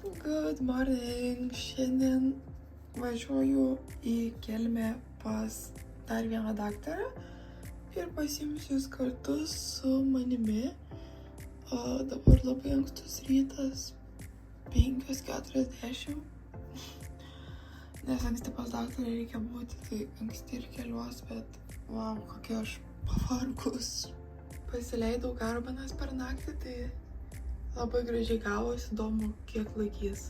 Good morning. Šiandien važiuoju į Kelmę pas dar vieną daktarą ir pasiimsiu jūs kartu su manimi. O dabar labai ankstus rytas, 5:40. Nes anksti pas daktarą reikia būti, tai anksti ir keliuos, bet wow, kokia aš pavargus. Pasileidau garbanas per naktį, tai labai gražiai gavosi, įdomu, kiek laikys.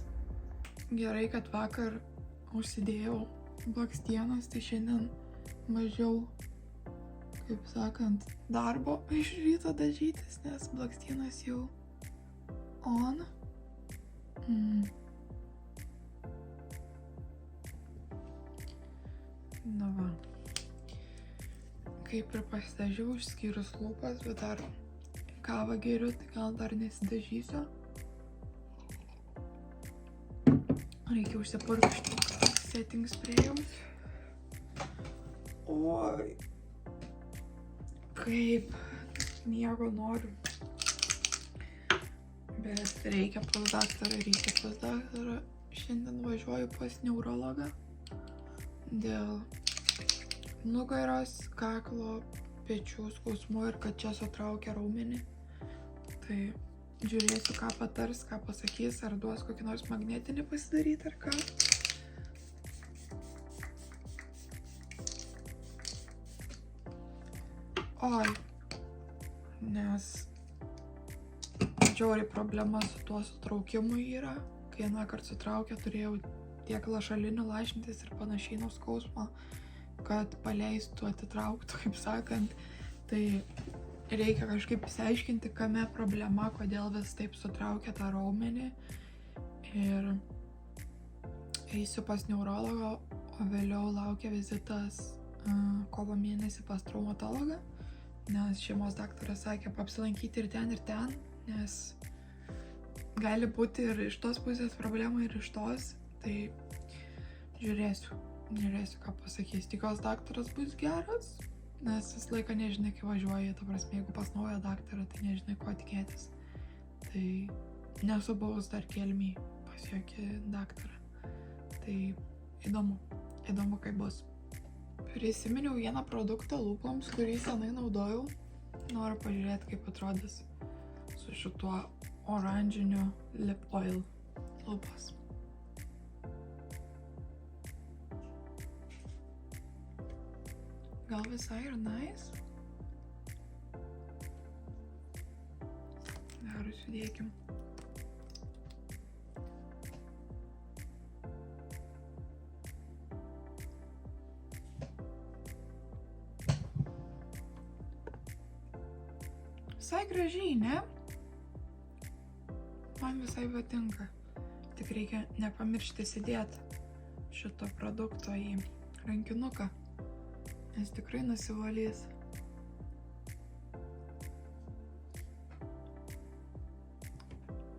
Gerai, kad vakar užsidėjau blakstienas, tai šiandien mažiau, kaip sakant, darbo iš ryto dažytis, nes blakstienas jau on. Na va. Kaip ir pasidažiau, išskyrus lūpas, bet dar kavą geriu, tai gal dar nesidažysiu. Reikia užsipurkšti setting sprayaus. Oi, kaip miego noriu. Bet reikia pas daktarą. Šiandien važiuoju pas neurologą dėl nugaros, kaklo, pečių skausmų ir kad čia sutraukia raumenį. Tai žiūrėsiu, ką patars, ką pasakys, ar duos kokį nors magnetinį pasidaryti, ar ką. Oi, nes žiauriai problema su tuo sutraukimu yra. Kai vienąkart sutraukė, turėjau tiek lašalinių lašintis ir panašiai nuo skausmo, kad paleistų, atitrauktų, kaip sakant. Tai reikia kažkaip išsiaiškinti, kame problema, kodėl vis taip sutraukia tą raumenį. Ir eisiu pas neurologą, o vėliau laukia vizitas kovo mėnesį pas traumatologą, nes šeimos daktaras sakė apsilankyti ir ten, nes gali būti ir iš tos pusės problema, ir iš tos. Tai žiūrėsiu, ką pasakys. Tikiuosi daktaras bus geras, nes visą laiką nežinai, kai važiuoji, ta prasme, jeigu pas naują daktarą, tai nežinai, ko tikėtis. Tai nesu buvus dar Kelmėj pas jokį daktarą. Tai įdomu, kaip bus. Prisiminiau vieną produktą lūpoms, kurį senai naudojau. Noriu pažiūrėti, kaip atrodys su šituo oranžiniu lip oil lūpas. Gal visai ir nice. Dar užsidėkim. Visai gražiai, ne? Man visai patinka. Tik reikia nepamiršti įsidėti šito produkto į rankinuką, nes tikrai nusivalys.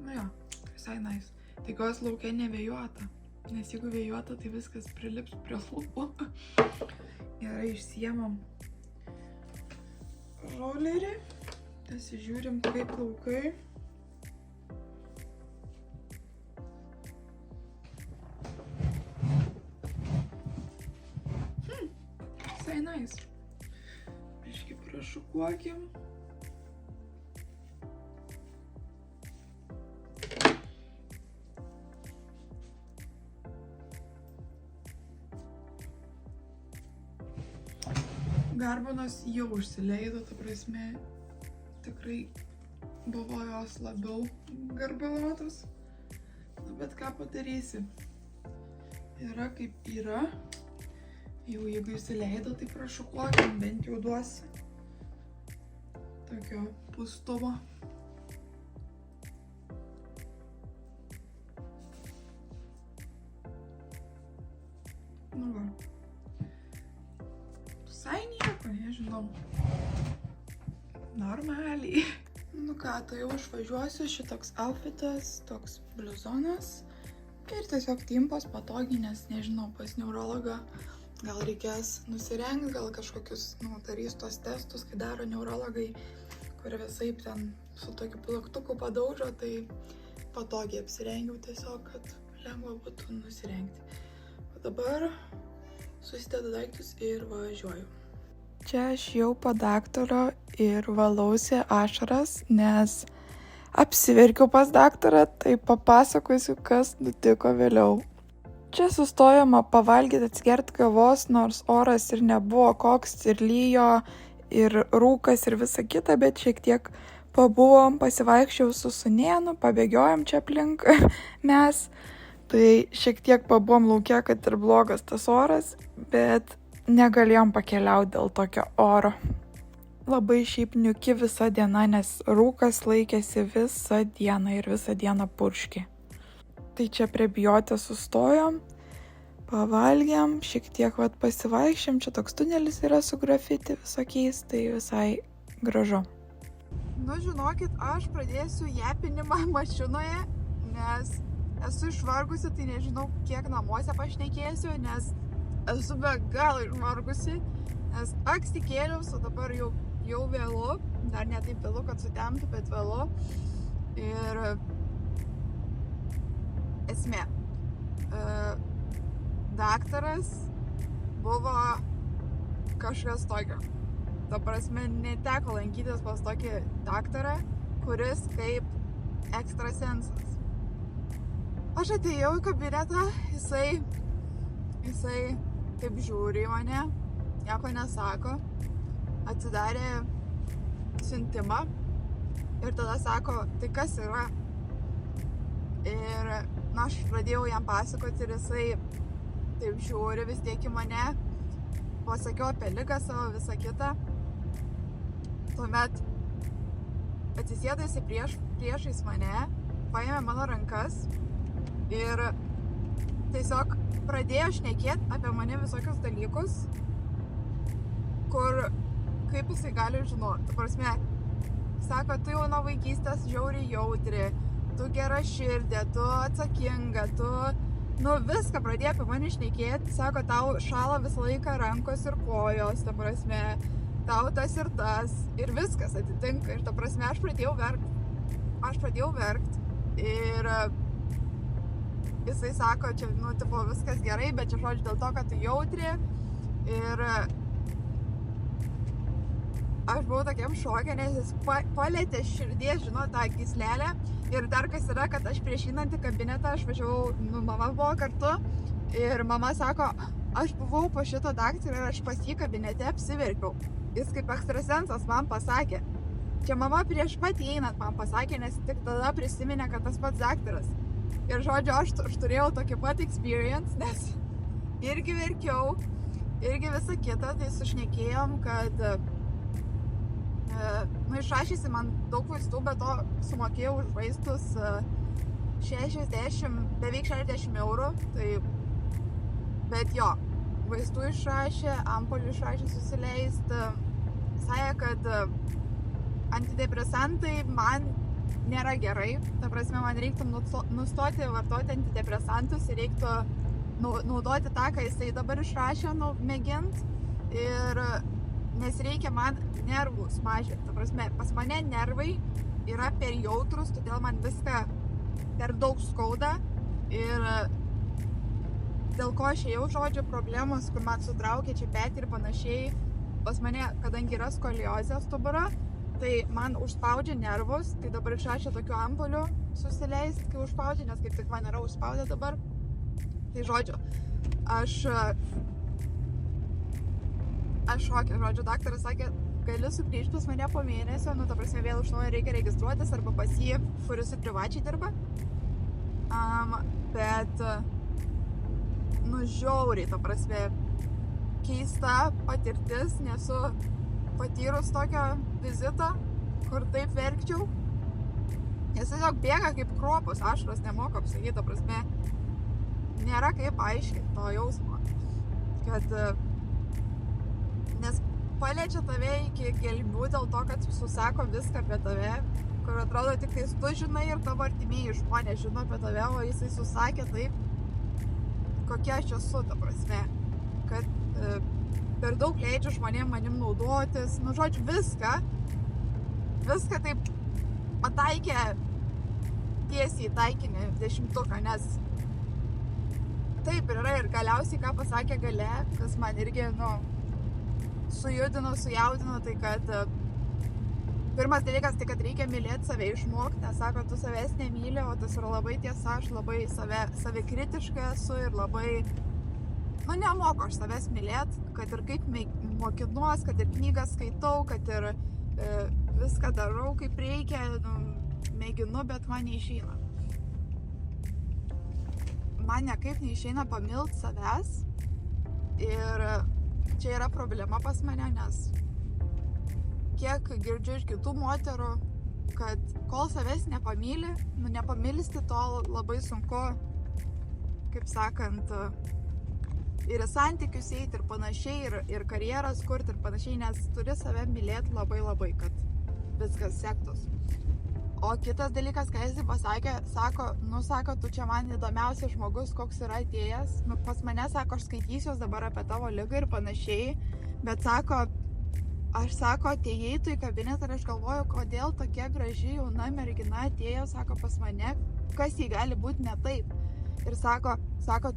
Nu jo, visai nice. Tikiuosi lauke nevėjuota, nes jeigu vėjuota, tai viskas prilips prie lūpų. Gerai, išsiemam rolerį. Pasižiūrim, kaip laukai. Visai nice. Biškį prašukuokim. Garbanos jau užsileido, ta prasme, tikrai buvo jos labiau garbanotos. Bet ką padarysi? Yra kaip yra. Jau jeigu įsileido, tai prašukuokim, bent jau duosi tokio pustumo. Nu va. Visai nieko, nežinau. Normaliai. Nu ką, tai jau išvažiuosiu, šitoks outfitas, toks bliuzonas ir tiesiog timpos patogiai, nes nežinau, pas neurologą gal reikės nusirengti, gal kažkokius, darys tos testus, kai daro neurologai, kur visaip ten su tokiu plaktuku padaužo, tai patogiai apsirengiau tiesiog, kad lengva būtų nusirengti. O dabar susidedu daiktus ir važiuoju. Čia aš jau po daktaro ir valausi ašaras, nes apsiverkiau pas daktarą, tai papasakosiu, kas nutiko vėliau. Čia sustojama pavalgyti, atsigerti kavos, nors oras ir nebuvo koks, ir lyjo, ir rūkas, ir visa kita, bet šiek tiek pabuvom, pasivaikščiau su sūnėnu, pabėgiojom čia aplink mes. Tai šiek tiek pabuvom lauke, kad ir blogas tas oras, bet negalėjom pakeliauti dėl tokio oro. Labai šiaip niuki visa diena, nes rūkas laikėsi visą dieną ir visą dieną purškė. Tai čia prie Bijote sustojom, pavalgėm, šiek tiek pasivaikščiam, čia toks tunelis yra su grafiti visokiais, tai visai gražu. Nu, žinokit, aš pradėsiu japinimą mašinoje, nes esu išvargusi, tai nežinau, kiek namuose pašnekėsiu, nes esu be galo išvargusi, nes anksti kėliaus, o dabar jau vėlu, dar ne taip vėlu, kad sutemtų, bet vėlu. Ir esmė, daktaras buvo kažkas tokio. Ta prasme, neteko lankytis pas tokį daktarą, kuris kaip ekstrasensas. Aš atėjau į kabinetą, jisai taip žiūri į mane, nieko nesako, atsidarė siuntimą ir tada sako, tai kas yra? Ir aš pradėjau jam pasakoti ir jisai taip žiūri vis tiek į mane, pasakiau apie ligą savo visą kitą. Tuomet atsisėdo jisai priešais mane, paėmė mano rankas ir tiesiog pradėjo šnekėti apie mane visokius dalykus, kur kaip jisai gali žinoti. Ta prasme, sako, tu jau nuo vaikystės žiauriai jautri, tu gera širdė, tu atsakinga, tu viską pradėjo apie mane šnekėti, sako, tau šala visą laiką rankos ir kojos, ta prasme, tau tas ir viskas atitinka. Ir ta prasme, aš pradėjau verkt ir jisai sako, čia, tipo, viskas gerai, bet čia žodžiu dėl to, kad tu jautri. Ir aš buvau tokiam šoke, nes jis palėtė širdies, tą gyslelę. Ir dar kas yra, kad aš prieš einant į kabinetą, aš važiavau, mama buvo kartu. Ir mama sako, aš buvau po šito daktarą ir aš pas jį kabinete apsiverkiau. Jis kaip ekstrasensas man pasakė. Čia mama prieš pat einant man pasakė, nes tik tada prisiminė, kad tas pats daktaras. Ir žodžiu, aš turėjau tokį pat experience, nes irgi verkiau, irgi visą kitą, tai sušnekėjom, kad išrašysi man daug vaistų, bet to sumokėjau už vaistus beveik 60 eurų, tai, bet jo, vaistų išrašė, ampolių išrašė susileisti, sakė, kad antidepresantai man nėra gerai, ta prasme, man reiktų nustoti vartoti antidepresantus ir reiktų naudoti tą, ką jisai dabar išrašė, mėgint, ir nes reikia man nervus mažinti. Ta prasme, pas mane nervai yra per jautrus, todėl man viską per daug skauda ir dėl ko aš ėjau, žodžiu, problemos, kur man sutraukė čia petį ir panašiai, pas mane, kadangi yra skoliozė stuburo, tai man užspaudžia nervus, tai dabar išrašė tokių ampulių susileist, kai užspaudžia, nes kaip tik man yra užspaudę dabar. Tai žodžiu, aš šokė, žodžiu, daktaras sakė, gali sugrįžti pas mane po mėnesio, ta prasme, vėl iš naujo reikia registruotis arba pas jį, kuris ir privačiai dirba. Bet, žiauriai, ta prasme, keista patirtis, nesu patyrus tokio vizito, kur taip verkčiau. Jis tiesiog bėga kaip kruopos, ašaros nemoka apsakyti, ta prasme, nėra kaip aiškinti to jausmo, kad nes paliečia tave iki gelmių dėl to, kad susako viską apie tave, kur atrodo tik tais tu žinai ir tavo artimieji žmonės žino apie tave, o jisai susakė taip, kokia aš esu, ta prasme, kad per daug leidžiu žmonėm manim naudotis, žodžiu, viską taip pataikė tiesiai į taikinį 10-tuką, nes taip ir yra. Ir galiausiai, ką pasakė gale, kas man irgi, sujudino, sujaudino, tai kad pirmas dalykas, tai kad reikia mylėti save, išmokti, nes sako, tu savęs nemyli, o tas yra labai tiesa, aš labai savikritiška esu ir labai, nemoku aš savęs mylėti, kad ir kaip mokinuos, kad ir knygas skaitau, kad ir viską darau kaip reikia, mėginu, bet man neišeina. Man niekaip neišeina pamilt savęs ir čia yra problema pas mane, nes kiek girdžiu iš kitų moterų, kad kol savęs nepamyli, nepamilsti, tol labai sunku, kaip sakant, ir į santykius eiti ir panašiai, ir karjeras kurti ir panašiai, nes turi save mylėti labai labai, kad viskas sektus. O kitas dalykas, ką jisai pasakė, sako, tu čia man įdomiausias žmogus, koks yra atėjęs. Pas mane, sako, aš skaitysiuos dabar apie tavo ligą ir panašiai, bet sako, aš atėjai tu į kabinetą ir aš galvoju, kodėl tokia graži jauna mergina atėjo, sako, pas mane, kas jį gali būti ne taip. Ir sako,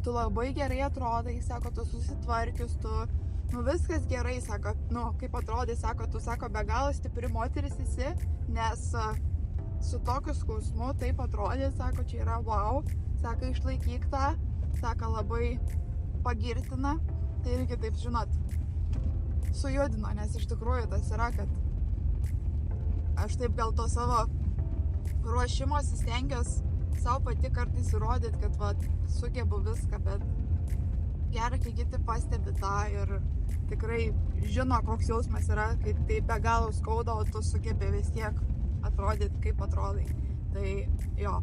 tu labai gerai atrodai, sako, tu susitvarkius, tu viskas gerai, sako, kaip atrodai, sako, tu, be galo stipri moteris esi, nes su tokiu skausmu taip atrodė, sako, čia yra wow, sako, išlaikyk tą, sako, labai pagirtina, tai irgi taip, žinot, sujudino, nes iš tikrųjų tas yra, kad aš taip gal to savo ruošimosi stengiuosi savo pati kartais įrodyti, kad sugebu viską, bet gera, kai kiti pastebi tą ir tikrai žino, koks jausmas yra, kai tai be galo skauda, o tu sugebi vis tiek atrodyti, kaip atrodai. Tai jo,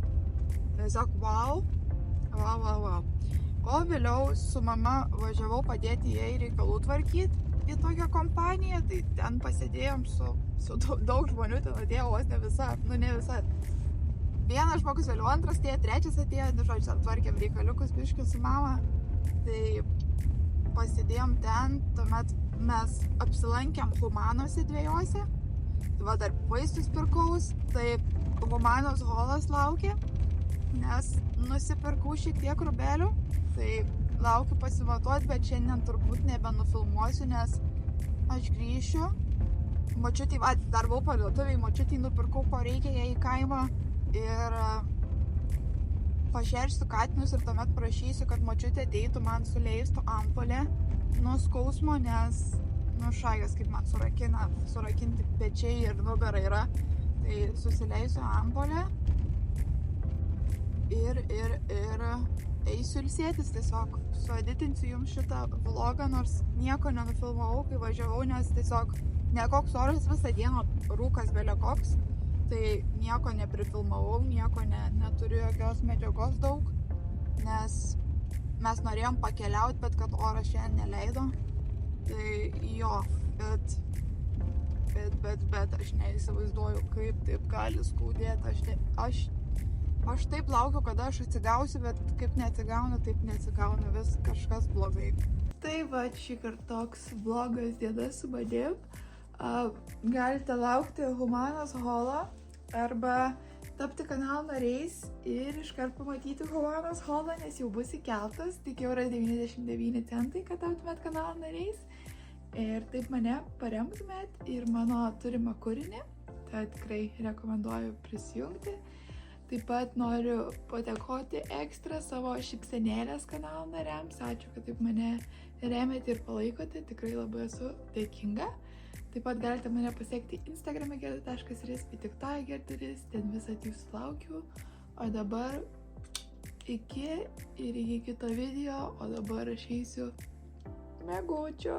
tiesiog wow. O vėliau su mama važiavau padėti jai reikalų tvarkyti į tokią kompaniją, tai ten pasėdėjom su daug žmonių, ten atėjo vos ne visa. Vienas žmogus, vėliau antras atėjo, trečias atėjo, žodžiu, tvarkėm reikaliukus biškį su mama, tai pasėdėjom ten, tuomet mes apsilankėm Humanose dviejose, dar vaistus pirkaus, tai Humanos holas laukia, nes nusipirkau šiek tiek rubelių, tai laukiu pasimatuoti, bet šiandien turbūt nebenufilmuosiu, nes aš grįšiu. Močiutei, dar buvau parduotuvėj, močiutei nupirkau, ko reikia jai į kaimą ir pašersiu katinus ir tuomet prašysiu, kad močiutė ateitų man suleistų ampulę nuo skausmo, nes šajas, kaip man surakinti pečiai ir nugara yra, tai susileisiu ampulę ir eisiu ilsėtis tiesiog. Sueditinsiu jums šitą vlogą, nors nieko nenufilmavau, kai važiavau, nes tiesiog nekoks oras visą dieną, rūkas belė koks, tai nieko neprifilmavau, nieko neturiu jokios medžiagos daug, nes mes norėjom pakeliauti, bet kad oras šiandien neleido. Tai jo, bet aš neįsivaizduoju, kaip taip gali skaudėti. Aš taip laukiu, kada aš atsigausiu, bet kaip neatsigaunu, taip neatsigaunu, vis kažkas blogai. Tai va, šį kartą toks vlogas diena su manim. Galite laukti Humanos holo arba tapti kanalo nariais ir iškart pamatyti Humanos holą, nes jau bus įkeltas, tik jau yra 99 centai, kad taptumėt kanalo nariais. Ir taip mane paremtumėt ir mano turimą kūrinį, tai tikrai rekomenduoju prisijungti. Taip pat noriu padėkoti ekstra savo šypsenėlės kanalo nariams. Ačiū, kad taip mane remiate ir palaikote, tikrai labai esu dėkinga. Taip pat galite mane pasiekti Instagrame gerda.ris, į TikTok gerda.ris, ten visat jūsų laukiu. O dabar iki kito video, o dabar aš eisiu miegučio.